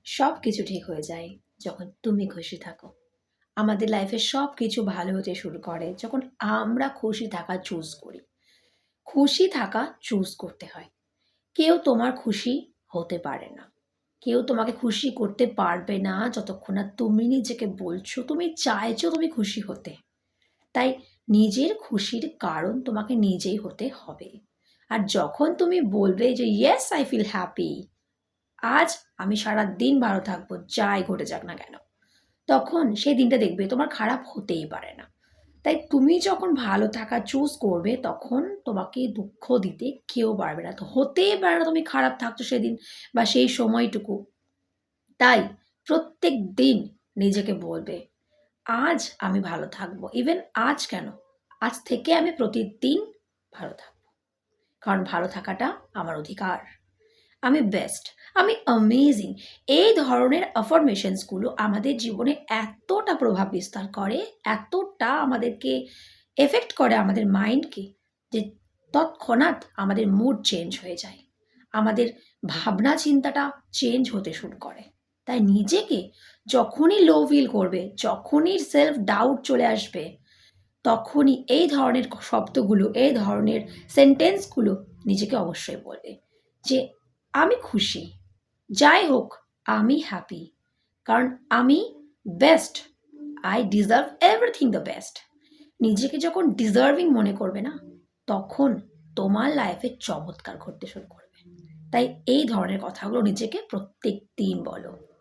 সব কিছু ঠিক হয়ে যায় যখন তুমি খুশি থাকো। আমাদের লাইফে সব কিছু ভালো হতে শুরু করে যখন আমরা খুশি থাকা চুজ করি। খুশি থাকা চুজ করতে হয়। কেউ তোমার খুশি হতে পারে না। কেউ তোমাকে খুশি করতে পারবে না যতক্ষণ না তুমি নিজেকে বলছো তুমি চাইছো তুমি খুশি হতে। তাই নিজের খুশির কারণ তোমাকে নিজেই হতে হবে। আর যখন তুমি বলবে যে ইয়েস আই ফিল হ্যাপি, আজ আমি সারাদিন ভালো থাকবো যাই ঘটে যাক না কেন, তখন সেই দিনটা দেখবে তোমার খারাপ হতেই পারে না। তাই তুমি যখন ভালো থাকা চুজ করবে তখন তোমাকে দুঃখ দিতে কেউ পারবে না। তো হতেই পারে না তুমি খারাপ থাকছো সেদিন বা সেই সময়টুকু। তাই প্রত্যেক দিন নিজেকে বলবে আজ আমি ভালো থাকবো। ইভেন আজ কেন, আজ থেকে আমি প্রতিদিন ভালো থাকবো। কারণ ভালো থাকাটা আমার অধিকার। আমি বেস্ট, আমি অ্যামেজিং। এই ধরনের অ্যাফার্মেশনসগুলো আমাদের জীবনে এতটা প্রভাব বিস্তার করে, এতটা আমাদেরকে এফেক্ট করে আমাদের মাইন্ডকে, যে তৎক্ষণাৎ আমাদের মুড চেঞ্জ হয়ে যায়। আমাদের ভাবনা চিন্তাটা চেঞ্জ হতে শুরু করে। তাই নিজেকে যখনই লো ফিল করবে, যখনই সেলফ ডাউট চলে আসবে, তখনই এই ধরনের শব্দগুলো, এই ধরনের সেন্টেন্সগুলো নিজেকে অবশ্যই বলবে যে আমি খুশি, যাই হোক আমি হ্যাপি, কারণ আমি best, I deserve everything the best. নিজেকে যখন ডিজার্ভিং মনে করবে না, তখন তোমার লাইফে চমৎকার ঘটতে শুরু করবে। তাই এই ধরনের কথাগুলো নিজেকে প্রত্যেক দিন বলো।